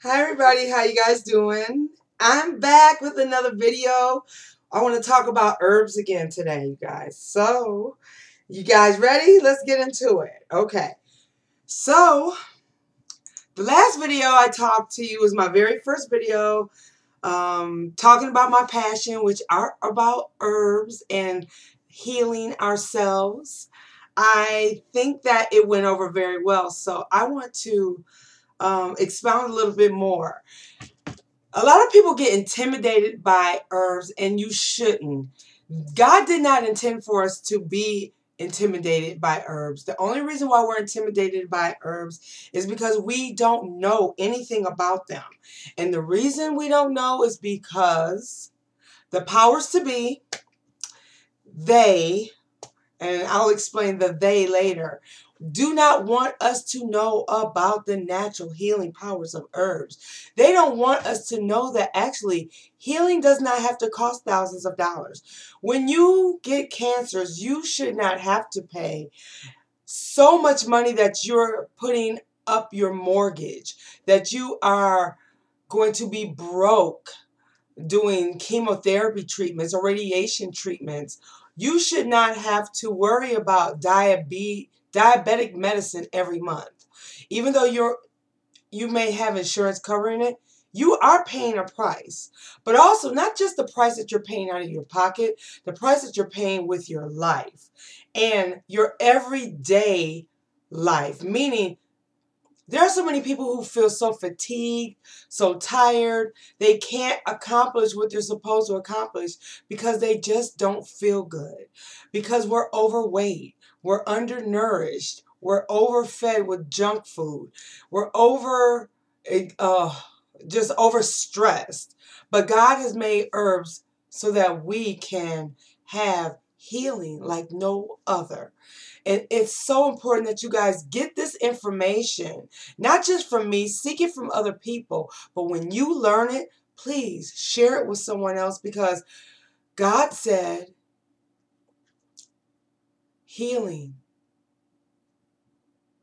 Hi everybody, how you guys doing? I'm back with another video. I want to talk about herbs again today, you guys. So, you guys ready? Let's get into it. Okay. So, the last video I talked to you was my very first video talking about my passion, which are about herbs and healing ourselves. I think that it went over very well, so I want to expound a little bit more. A lot of people get intimidated by herbs, and you shouldn't. God did not intend for us to be intimidated by herbs. The only reason why we're intimidated by herbs is because we don't know anything about them. And the reason we don't know is because the powers to be, they, and I'll explain the they later, do not want us to know about the natural healing powers of herbs. They don't want us to know that actually healing does not have to cost thousands of dollars. When you get cancers, you should not have to pay so much money that you're putting up your mortgage, that you are going to be broke doing chemotherapy treatments or radiation treatments. You should not have to worry about diabetic medicine every month. Even though you may have insurance covering it, you are paying a price. But also, not just the price that you're paying out of your pocket, the price that you're paying with your life and your everyday life. Meaning, there are so many people who feel so fatigued, so tired, they can't accomplish what they're supposed to accomplish because they just don't feel good. Because we're overweight, we're undernourished, we're overfed with junk food, we're just overstressed. But God has made herbs so that we can have healing like no other. And it's so important that you guys get this information, not just from me, seek it from other people. But when you learn it, please share it with someone else, because God said healing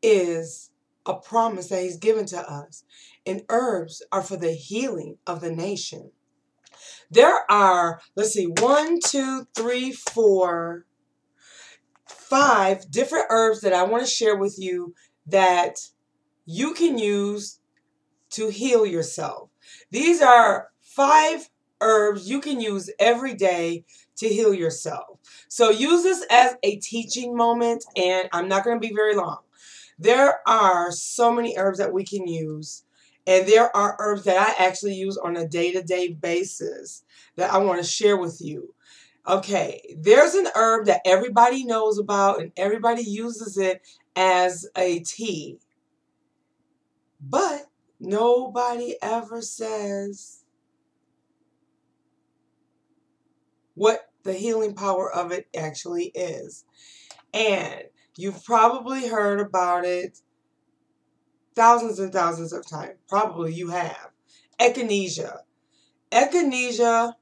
is a promise that He's given to us. And herbs are for the healing of the nation. There are, let's see, 1, 2, 3, 4, 5 different herbs that I want to share with you that you can use to heal yourself. These are 5 herbs you can use every day to heal yourself. So use this as a teaching moment, and I'm not going to be very long. There are so many herbs that we can use, and there are herbs that I actually use on a day-to-day basis that I want to share with you. Okay, there's an herb that everybody knows about and everybody uses it as a tea. But nobody ever says what the healing power of it actually is. And you've probably heard about it thousands and thousands of times. Probably you have. Echinacea. Echinacea.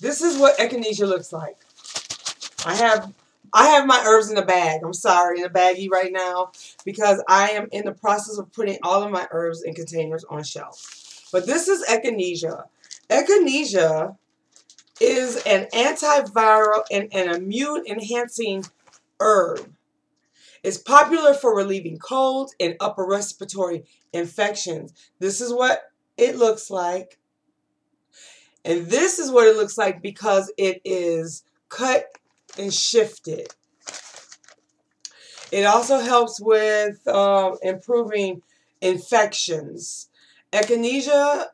This is what echinacea looks like. I have my herbs in a bag. I'm sorry, in a baggie right now, because I am in the process of putting all of my herbs in containers on shelf. But this is echinacea. Echinacea is an antiviral and an immune-enhancing herb. It's popular for relieving colds and upper respiratory infections. This is what it looks like. And this is what it looks like because it is cut and shifted. It also helps with improving infections. Echinacea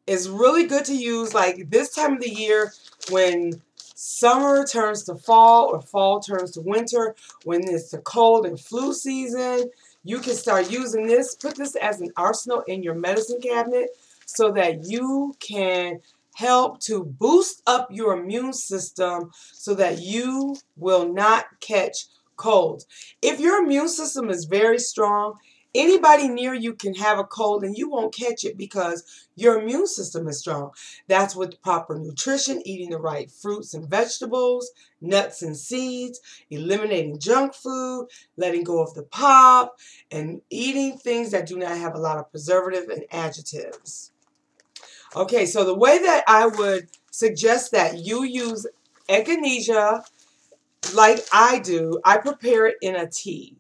is really good to use like this time of the year when summer turns to fall or fall turns to winter, when it's the cold and flu season. You can start using this. Put this as an arsenal in your medicine cabinet so that you can help to boost up your immune system so that you will not catch colds. If your immune system is very strong, Anybody near you can have a cold and you won't catch it because your immune system is strong. That's with proper nutrition, eating the right fruits and vegetables, nuts and seeds, eliminating junk food, letting go of the pop, and eating things that do not have a lot of preservative and additives. Okay, so the way that I would suggest that you use echinacea like I do, I prepare it in a tea.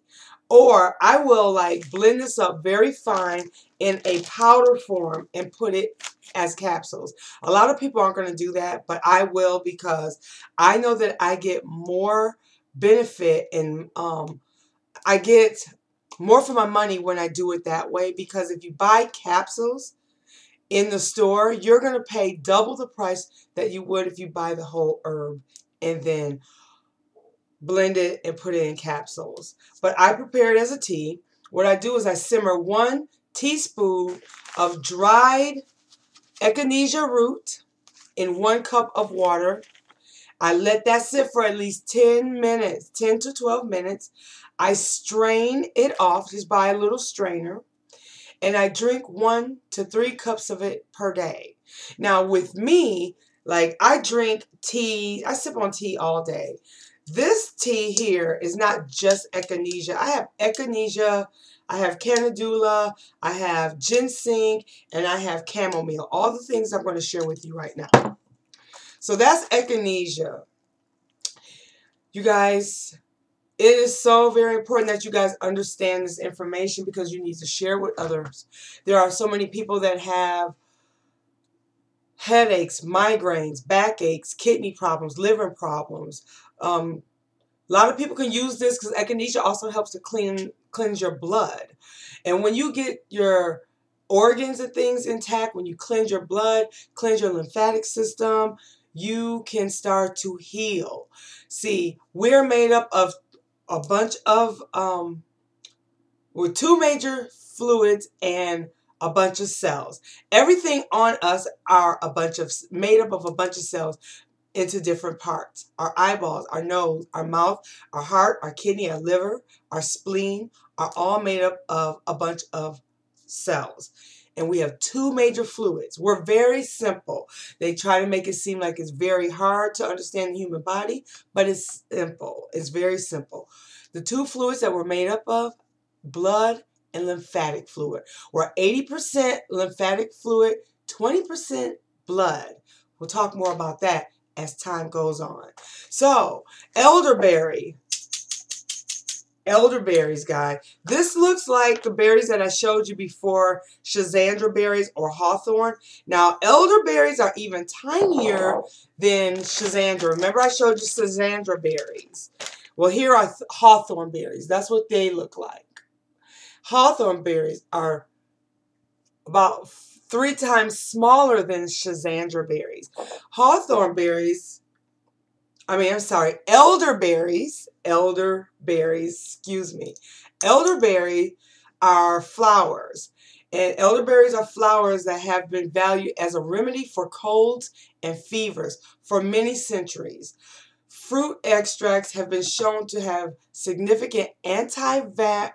Or I will like blend this up very fine in a powder form and put it as capsules. A lot of people aren't going to do that, but I will because I know that I get more benefit and I get more for my money when I do it that way, because if you buy capsules in the store, you're going to pay double the price that you would if you buy the whole herb and then blend it and put it in capsules. But I prepare it as a tea. What I do is I simmer 1 teaspoon of dried echinacea root in 1 cup of water. I let that sit for at least 10 minutes, 10 to 12 minutes. I strain it off just by a little strainer. And I drink 1 to 3 cups of it per day. Now with me, like I drink tea, I sip on tea all day. This tea here is not just echinacea. I have echinacea, I have Calendula, I have ginseng, and I have chamomile. All the things I'm going to share with you right now. So that's echinacea. You guys, it is so very important that you guys understand this information because you need to share with others. There are so many people that have headaches, migraines, backaches, kidney problems, liver problems. A lot of people can use this because echinacea also helps to cleanse your blood. And when you get your organs and things intact, when you cleanse your blood, cleanse your lymphatic system, you can start to heal. See, we're made up of a bunch of, with 2 major fluids and a bunch of cells. Everything on us are made up of a bunch of cells into different parts. Our eyeballs, our nose, our mouth, our heart, our kidney, our liver, our spleen are all made up of a bunch of cells. And we have 2 major fluids. We're very simple. They try to make it seem like it's very hard to understand the human body, but it's simple. It's very simple. The 2 fluids that we're made up of, blood and lymphatic fluid. We're 80% lymphatic fluid, 20% blood. We'll talk more about that as time goes on. So, elderberry. Elderberries, guys. This looks like the berries that I showed you before, Schisandra berries or Hawthorn. Now, elderberries are even tinier than Schisandra. Remember I showed you Schisandra berries. Well, here are Hawthorn berries. That's what they look like. Hawthorn berries are about 3 times smaller than Schisandra berries. Hawthorn berries, elderberries, elderberry are flowers. And elderberries are flowers that have been valued as a remedy for colds and fevers for many centuries. Fruit extracts have been shown to have significant antiviral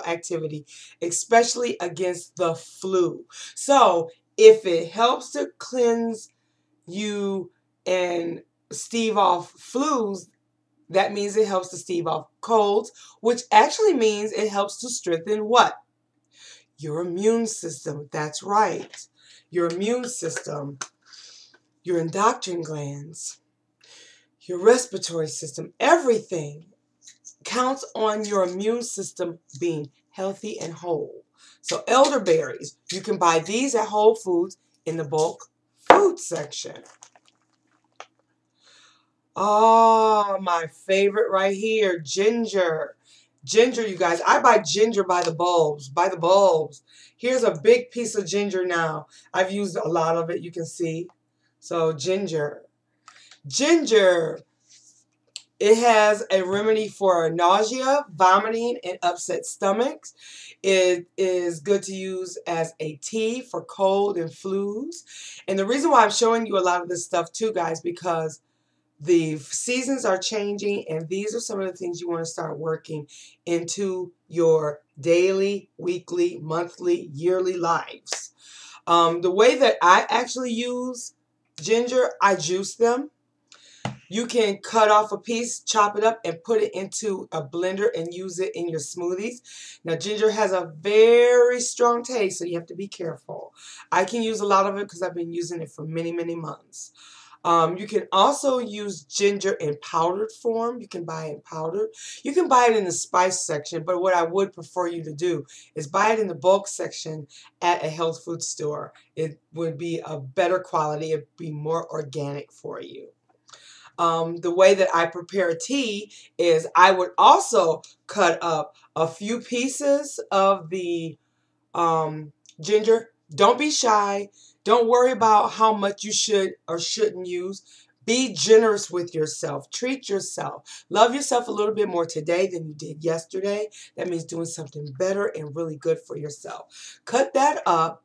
activity, especially against the flu. So, if it helps to cleanse you and stave off flus, that means it helps to stave off colds, which actually means it helps to strengthen what? Your immune system. That's right. Your immune system, your endocrine glands, your respiratory system, everything counts on your immune system being healthy and whole. So elderberries, you can buy these at Whole Foods in the bulk food section. Oh, my favorite right here, ginger. Ginger, you guys. I buy ginger by the bulbs. By the bulbs. Here's a big piece of ginger now. I've used a lot of it, you can see. So, ginger. Ginger. It has a remedy for nausea, vomiting, and upset stomachs. It is good to use as a tea for cold and flus. And the reason why I'm showing you a lot of this stuff too, guys, because The seasons are changing, and these are some of the things you want to start working into your daily, weekly, monthly, yearly lives. The way that I actually use ginger, I juice them. You can cut off a piece, chop it up, and put it into a blender and use it in your smoothies. Now, ginger has a very strong taste, so you have to be careful. I can use a lot of it because I've been using it for many, many months. You can also use ginger in powdered form. You can buy it in powder. You can buy it in the spice section, but what I would prefer you to do is buy it in the bulk section at a health food store. It would be a better quality. It would be more organic for you. The way that I prepare tea is I would also cut up a few pieces of the ginger. Don't be shy. Don't worry about how much you should or shouldn't use. Be generous with yourself. Treat yourself. Love yourself a little bit more today than you did yesterday. That means doing something better and really good for yourself. Cut that up.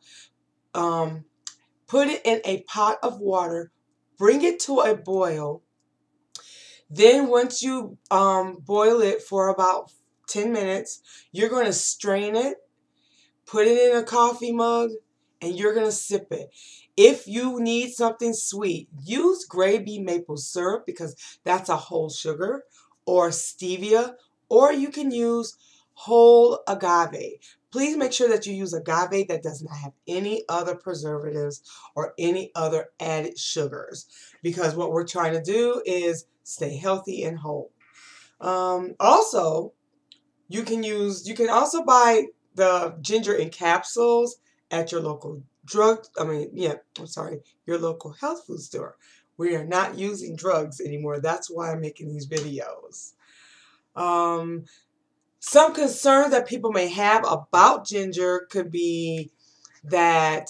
Put it in a pot of water. Bring it to a boil. Then once you boil it for about 10 minutes, you're going to strain it, put it in a coffee mug, and you're going to sip it. If you need something sweet, use gravy maple syrup because that's a whole sugar, or stevia, or you can use whole agave. Please make sure that you use agave that does not have any other preservatives or any other added sugars, because what we're trying to do is stay healthy and whole. Also, you can also buy the ginger in capsules at your local your local health food store. We are not using drugs anymore. That's why I'm making these videos. Some concerns that people may have about ginger could be that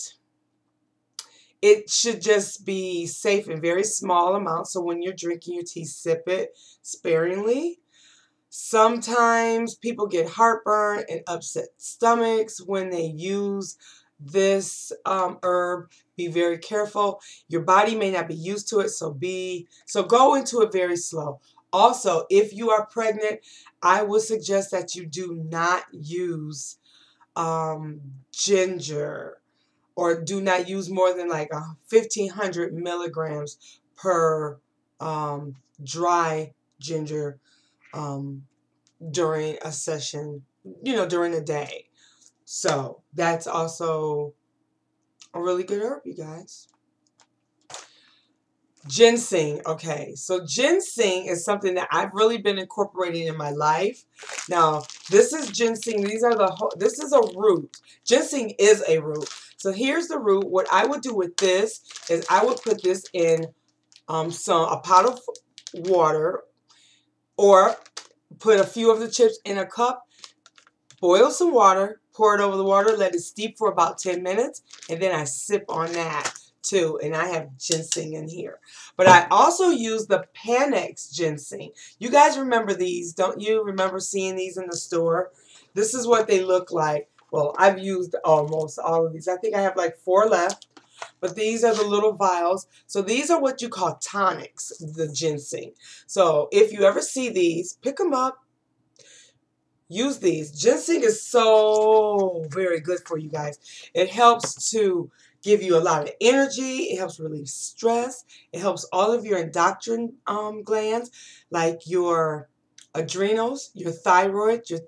it should just be safe in very small amounts. So when you're drinking your tea, sip it sparingly. Sometimes people get heartburn and upset stomachs when they use this herb. Be very careful. Your body may not be used to it, so go into it very slow. Also, if you are pregnant, I would suggest that you do not use ginger, or do not use more than like 1,500 milligrams per dry ginger during a session, during the day. So that's also a really good herb, you guys. Ginseng. Okay, so ginseng is something that I've really been incorporating in my life. Now, this is ginseng. This is a root. Ginseng is a root. So here's the root. What I would do with this is I would put this in a pot of water, or put a few of the chips in a cup, boil some water, pour it over the water, let it steep for about 10 minutes, and then I sip on that too. And I have ginseng in here. But I also use the Panax ginseng. You guys remember these, don't you? Remember seeing these in the store? This is what they look like. Well, I've used almost all of these. I think I have like 4 left. But these are the little vials. So these are what you call tonics, the ginseng. So if you ever see these, pick them up. Use these. Ginseng is so very good for you guys. It helps to give you a lot of energy. It helps relieve stress. It helps all of your endocrine glands, like your adrenals, your thyroid, your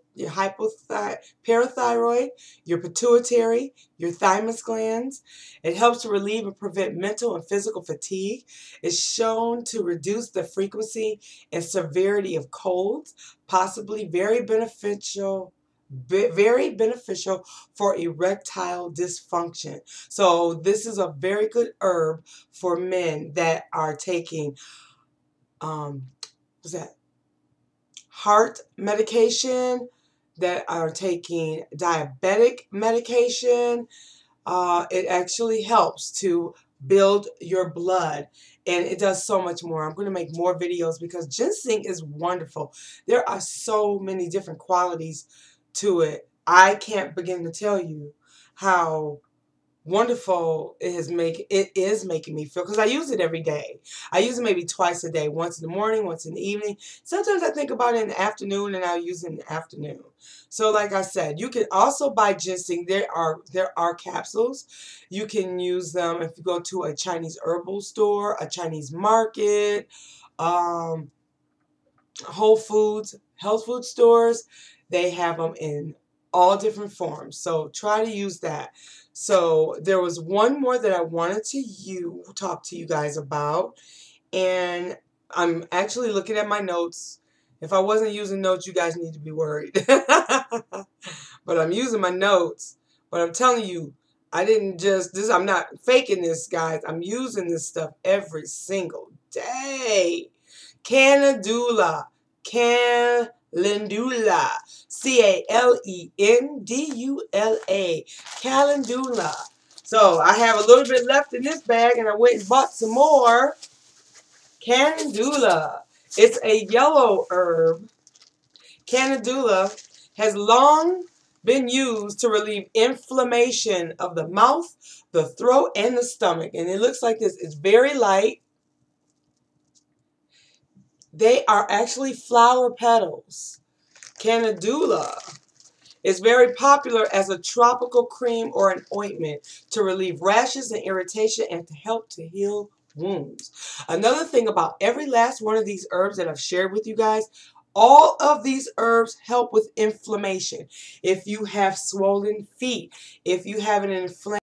parathyroid, your pituitary, your thymus glands. It helps to relieve and prevent mental and physical fatigue. It's shown to reduce the frequency and severity of colds, possibly very beneficial for erectile dysfunction. So this is a very good herb for men that are taking heart medication, that are taking diabetic medication. It actually helps to build your blood, and it does so much more. I'm going to make more videos because ginseng is wonderful. There are so many different qualities to it. I can't begin to tell you how wonderful it is making me feel, because I use it every day. I use it maybe twice a day, once in the morning, once in the evening. Sometimes I think about it in the afternoon, and I'll use it in the afternoon. So like I said, you can also buy ginseng. There are capsules. You can use them if you go to a Chinese herbal store, a Chinese market, um, Whole Foods, health food stores. They have them in all different forms. So try to use that. So there was one more that I wanted to talk to you guys about. And I'm actually looking at my notes. If I wasn't using notes, you guys need to be worried. But I'm using my notes. But I'm telling you, I'm not faking this, guys. I'm using this stuff every single day. Calendula. Calendula. Calendula. Calendula. So I have a little bit left in this bag, and I went and bought some more. Calendula. It's a yellow herb. Calendula has long been used to relieve inflammation of the mouth, the throat, and the stomach. And it looks like this. It's very light. They are actually flower petals. Calendula is very popular as a tropical cream or an ointment to relieve rashes and irritation and to help to heal wounds. Another thing about every last one of these herbs that I've shared with you guys, all of these herbs help with inflammation. If you have swollen feet, if you have an inflammation,